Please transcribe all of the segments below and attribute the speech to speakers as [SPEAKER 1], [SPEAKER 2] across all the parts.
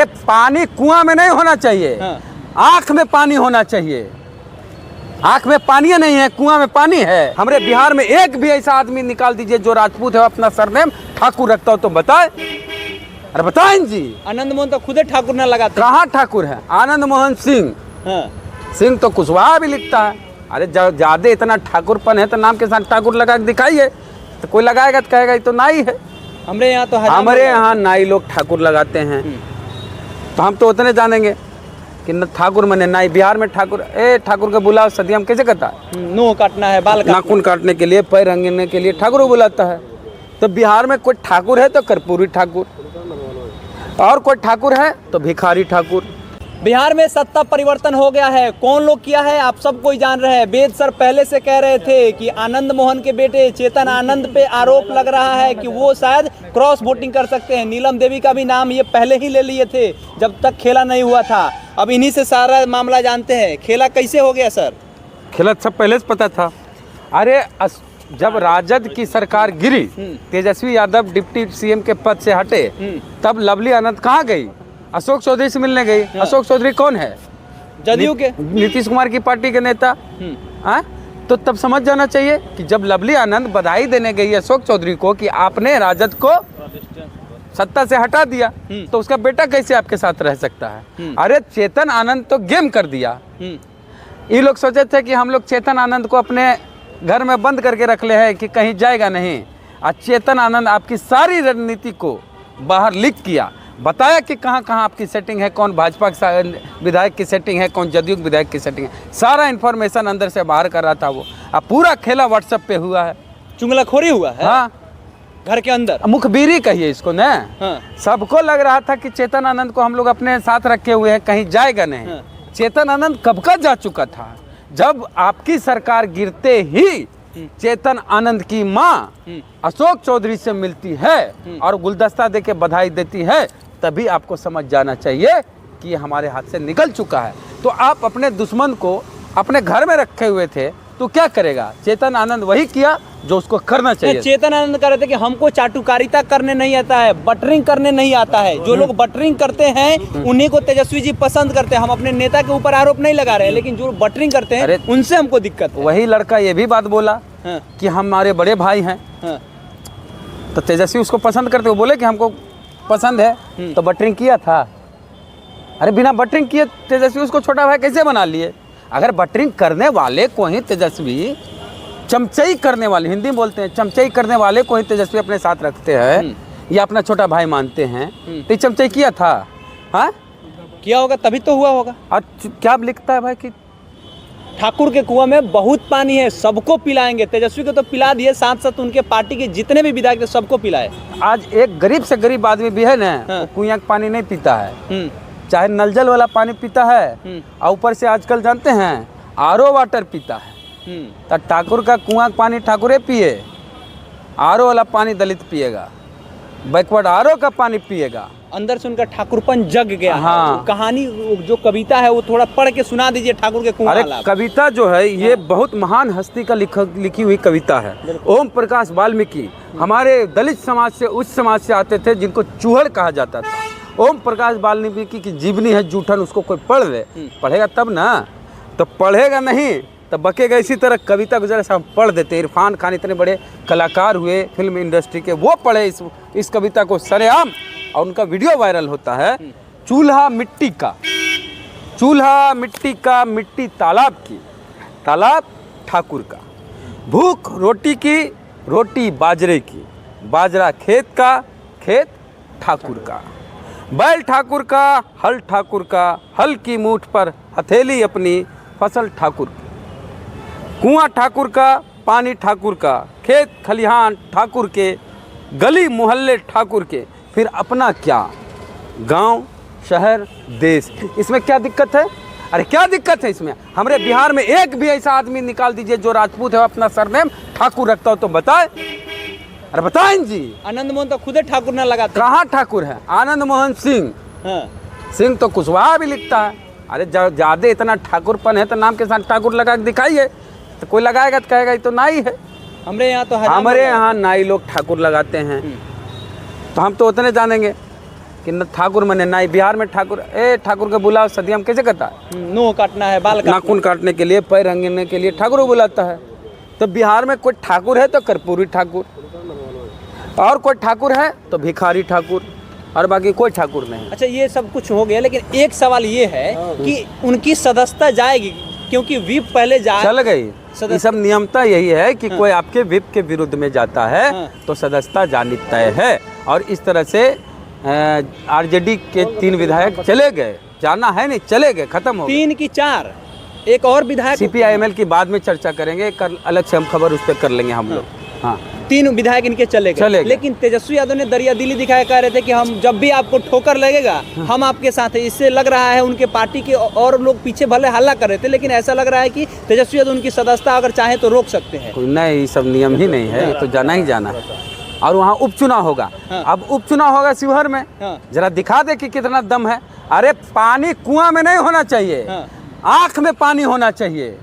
[SPEAKER 1] पानी कुआं में नहीं होना चाहिए, आंख में पानी होना चाहिए। आंख में पानी नहीं है, कुआं में पानी है। हमारे बिहार में एक भी ऐसा आदमी निकाल दीजिए जो राजपूत है, अपना सरनेम ठाकुर रखता हो तो बताए। अरे बताएं जी।
[SPEAKER 2] आनंद मोहन तो खुद ठाकुर ना लगाते।
[SPEAKER 1] कहाँ ठाकुर है? आनंद मोहन सिंह। सिंह तो कुशवाहा भी लिखता है। अरे ज्यादा इतना ठाकुरपन है तो नाम के साथ ठाकुर लगा के दिखाइए, तो कोई लगाएगा तो कहेगा ये तो नाई है।
[SPEAKER 2] हमारे यहाँ तो
[SPEAKER 1] हमारे यहाँ नाई लोग ठाकुर लगाते हैं, तो हम तो उतने जानेंगे कि न ठाकुर मने नाई। बिहार में ठाकुर, ठाकुर का बुलाओ सदियम कैसे करता है?
[SPEAKER 2] नोह काटना है, बाल
[SPEAKER 1] नाखून काटने के लिए, पैर रंगने के लिए ठाकुर को बुलाता है। तो बिहार में कोई ठाकुर है तो कर्पूरी ठाकुर, और कोई ठाकुर है तो भिखारी ठाकुर।
[SPEAKER 2] बिहार में सत्ता परिवर्तन हो गया है। कौन लोग किया है आप सब कोई जान रहे हैं। वेद सर पहले से कह रहे थे कि आनंद मोहन के बेटे चेतन आनंद पे आरोप लग रहा है कि वो शायद क्रॉस वोटिंग कर सकते हैं। नीलम देवी का भी नाम ये पहले ही ले लिए थे जब तक खेला नहीं हुआ था। अब इन्हीं से सारा मामला जानते हैं। खेला कैसे हो गया सर?
[SPEAKER 1] खेला सब पहले से पता था। अरे जब राजद की सरकार गिरी, तेजस्वी यादव डिप्टी सीएम के पद से हटे, तब लवली आनंद कहाँ गई? अशोक चौधरी से मिलने गई। अशोक चौधरी कौन है?
[SPEAKER 2] जदयू के,
[SPEAKER 1] नीतीश कुमार की पार्टी के नेता। तो तब समझ जाना चाहिए कि जब लवली आनंद बधाई देने गई अशोक चौधरी को कि आपने राजद को सत्ता से हटा दिया, तो उसका बेटा कैसे आपके साथ रह सकता है? अरे चेतन आनंद तो गेम कर दिया। ये लोग सोचे थे कि हम लोग चेतन आनंद को अपने घर में बंद करके रख ले हैं कि कहीं जाएगा नहीं। आज चेतन आनंद आपकी सारी रणनीति को बाहर लीक किया, बताया कि कहाँ कहाँ आपकी सेटिंग है, कौन भाजपा विधायक की सेटिंग है, कौन जदयू विधायक की सेटिंग है। सारा इन्फॉर्मेशन अंदर से बाहर कर रहा था वो। अब पूरा खेला व्हाट्सएप पे हुआ है,
[SPEAKER 2] चुगलखोरी हुआ है।
[SPEAKER 1] हाँ,
[SPEAKER 2] घर के अंदर
[SPEAKER 1] मुखबिरी कहिए इसको न। सबको लग रहा था कि चेतन आनंद को हम लोग अपने साथ रखे हुए हैं, कहीं जाएगा नहीं। चेतन आनंद कब का जा चुका था? जब आपकी सरकार गिरते ही चेतन आनंद की माँ अशोक चौधरी से मिलती है और गुलदस्ता देके बधाई देती है, तभी आपको समझ जाना चाहिए कि ये हमारे हाथ से निकल चुका है। तो आप अपने दुश्मन को अपने घर में रखे हुए थे तो क्या करेगा? चेतन आनंद वही किया जो उसको करना चाहिए।
[SPEAKER 2] चेतन आनंद कह रहे थे कि हमको चाटुकारिता करने नहीं आता है, बटरिंग करने नहीं आता है। जो लोग बटरिंग करते हैं उन्हीं को तेजस्वी जी पसंद करते हैं। हम अपने नेता के ऊपर आरोप नहीं लगा रहे हैं, लेकिन जो बटरिंग करते हैं उनसे हमको दिक्कत है।
[SPEAKER 1] वही लड़का ये भी बात बोला कि हमारे बड़े भाई हैं, तो तेजस्वी उसको पसंद करते। वो बोले कि हमको पसंद है, तो बटरिंग किया था। अरे बिना बटरिंग किए तेजस्वी उसको छोटा भाई कैसे बना लिए? अगर बटरिंग करने वाले को ही तेजस्वी, चमचई करने वाले, हिंदी में बोलते हैं, चमचई करने वाले को ही तेजस्वी अपने साथ रखते हैं या अपना छोटा भाई मानते हैं, तो चमचई किया था। हाँ,
[SPEAKER 2] किया होगा तभी तो हुआ होगा।
[SPEAKER 1] और क्या लिखता है भाई कि
[SPEAKER 2] ठाकुर के कुआं में बहुत पानी है, सबको पिलाएंगे। तेजस्वी को तो पिला दिए, साथ साथ उनके पार्टी के जितने भी विधायक थे सबको पिलाए।
[SPEAKER 1] आज एक गरीब से गरीब आदमी भी है ना, कुआं का पानी नहीं पीता है, चाहे नल जल वाला पानी पीता है, और ऊपर से आजकल जानते हैं आरओ वाटर पीता है। तो ठाकुर का कुआं का पानी ठाकुरे पिए, आरओ वाला पानी दलित पिएगा, बैकवर्ड आरओ का पानी पिएगा।
[SPEAKER 2] अंदर से उनका ठाकुरपन जग गया।
[SPEAKER 1] हाँ।
[SPEAKER 2] कहानी जो कविता है वो थोड़ा पढ़ के सुना दीजिए ठाकुर के कुआं वाला।
[SPEAKER 1] कविता जो है ये बहुत महान हस्ती का लिखी हुई कविता है। ओम प्रकाश वाल्मीकि हमारे दलित समाज से, उच्च समाज से आते थे, जिनको चूहड़ कहा जाता था। ओम प्रकाश वाल्मीकि की जीवनी है जूठन, उसको कोई पढ़ ले, पढ़ेगा तब ना, तो पढ़ेगा नहीं तो बकेगा इसी तरह। कविता गुजरा सब पढ़ देते। इरफान खान इतने बड़े कलाकार हुए फिल्म इंडस्ट्री के, वो पढ़े इस कविता को सरेआम, और उनका वीडियो वायरल होता है। चूल्हा मिट्टी का, चूल्हा मिट्टी का, मिट्टी तालाब की, तालाब ठाकुर का। भूख रोटी की, रोटी बाजरे की, बाजरा खेत का, खेत ठाकुर का। बैल ठाकुर का, हल ठाकुर का, हल की मूठ पर हथेली अपनी, फसल ठाकुर की। कुआं ठाकुर का, पानी ठाकुर का, खेत खलिहान ठाकुर के, गली मोहल्ले ठाकुर के, फिर अपना क्या, गांव शहर देश। इसमें क्या दिक्कत है? अरे क्या दिक्कत है इसमें? हमारे बिहार में एक भी ऐसा आदमी निकाल दीजिए जो राजपूत है, अपना सरनेम ठाकुर रखता हो तो बताए। अरे बताएं जी।
[SPEAKER 2] आनंद मोहन तो खुद ठाकुर ना लगाते।
[SPEAKER 1] कहाँ ठाकुर है? आनंद मोहन सिंह। सिंह तो कुशवाहा भी लिखता है। अरे ज्यादा इतना ठाकुरपन है तो नाम के साथ ठाकुर लगा के दिखाइए, तो कोई लगाएगा तो कहेगा ये तो नाई है।
[SPEAKER 2] हमारे यहाँ
[SPEAKER 1] नाई लोग ठाकुर लगाते हैं, तो हम तो उतने जानेंगे कि कि न ठाकुर मने ना बिहार में ठाकुर ठाकुर के बुलाओ सदियम कैसे करता है?
[SPEAKER 2] नोह काटना है, बाल काटना
[SPEAKER 1] नाखून काटने के लिए, पैर रंगने के लिए ठाकुर को बुलाता है। तो बिहार में कोई ठाकुर है तो कर्पूरी ठाकुर, और कोई ठाकुर है तो भिखारी ठाकुर, और बाकी कोई ठाकुर नहीं।
[SPEAKER 2] अच्छा, ये सब कुछ हो गया, लेकिन एक सवाल ये है कि उनकी सदस्यता जाएगी, क्योंकि विप पहले
[SPEAKER 1] चल गई। ये सब नियमता यही है कि कोई आपके विप के विरुद्ध में जाता है तो सदस्यता जानी तय है। और इस तरह से आरजेडी के 3 विधायक चले गए, जाना है नहीं, चले गए, खत्म हो गए।
[SPEAKER 2] 3 की 4, एक और विधायक
[SPEAKER 1] CPIML की बाद में चर्चा करेंगे, कल अलग से हम खबर उस पर कर लेंगे हम लोग। हाँ,
[SPEAKER 2] 3 विधायक इनके चले गए। लेकिन तेजस्वी यादव ने दरिया दिली दिखाया, कह रहे थे कि हम जब भी आपको ठोकर लगेगा हम आपके साथ हैं। इससे लग रहा है उनके पार्टी के और लोग पीछे भले हल्ला कर रहे थे, लेकिन ऐसा लग रहा है कि तेजस्वी यादव उनकी सदस्यता अगर चाहे तो रोक सकते हैं।
[SPEAKER 1] नहीं, ये सब नियम ही नहीं है, ये तो जाना ही जाना है। और वहाँ उपचुनाव होगा। अब उपचुनाव होगा शिवहर में, जरा दिखा दे कि कितना दम है। अरे पानी कुआं में नहीं होना चाहिए, आंख में पानी होना चाहिए।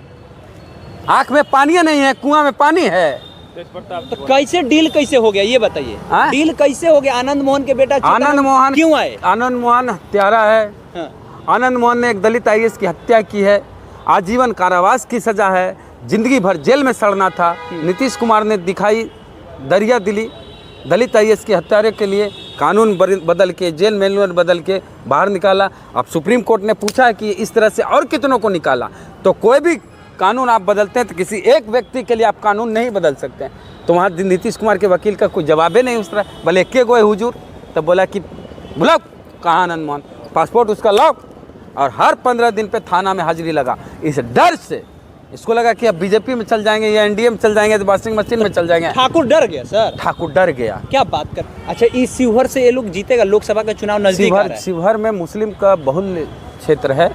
[SPEAKER 1] आंख में पानी नहीं है, कुआं में पानी है।
[SPEAKER 2] तो कैसे डील कैसे हो गया ये बताइए? डील कैसे हो गया? आनंद मोहन के बेटा
[SPEAKER 1] आनंद मोहन
[SPEAKER 2] क्यों आए?
[SPEAKER 1] आनंद मोहन हत्यारा है। आनंद मोहन ने एक दलित IAS की हत्या की है, आजीवन कारावास की सजा है, जिंदगी भर जेल में सड़ना था। नीतीश कुमार ने दिखाई दरिया दिली दलित IAS की हत्यारे के लिए, कानून बदल के, जेल मैनुअल बदल के बाहर निकाला। अब सुप्रीम कोर्ट ने पूछा है कि इस तरह से और कितनों को निकाला। तो कोई भी कानून आप बदलते हैं तो किसी एक व्यक्ति के लिए आप कानून नहीं बदल सकते हैं। तो वहाँ नीतीश कुमार के वकील का कोई जवाब ही नहीं उस तरह, भले के गए हुजूर, तब बोला कि बुलाओ कहाँ आनंद मोहन, पासपोर्ट उसका लाओ। और हर 15 दिन पे थाना में हाजिरी लगा। इस डर से इसको लगा कि अब बीजेपी में चल जाएंगे या NDA में चल जाएंगे तो वॉशिंग मशीन में चल जाएंगे।
[SPEAKER 2] ठाकुर डर गया सर,
[SPEAKER 1] ठाकुर डर गया।
[SPEAKER 2] क्या बात कर। अच्छा, इस शिवहर से ये लोग जीतेगा? लोकसभा का चुनाव नजदीक आ रहा है।
[SPEAKER 1] शिवहर में मुस्लिम का बहुल क्षेत्र है,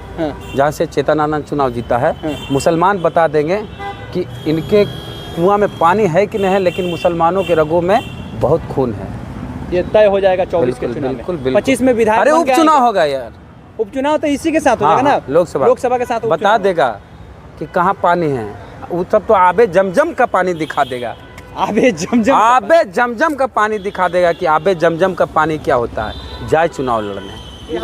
[SPEAKER 1] जहाँ से चेतनानंद चुनाव जीता है। मुसलमान बता देंगे कि इनके कुआं में पानी है कि नहीं है, लेकिन मुसलमानों के रगों में बहुत खून है।
[SPEAKER 2] ये तय हो जाएगा 24 के चुनाव में। 25 में विधायक।
[SPEAKER 1] अरे उपचुनाव होगा यार,
[SPEAKER 2] उपचुनाव तो इसी के साथ हो जाएगा ना, लोकसभा के साथ
[SPEAKER 1] बता देगा कि कहाँ पानी है। वो सब तो आबे जमजम का पानी दिखा देगा।
[SPEAKER 2] आबे जमजम
[SPEAKER 1] का पानी दिखा देगा कि आबे जमजम का पानी क्या होता है। जाए चुनाव लड़ने।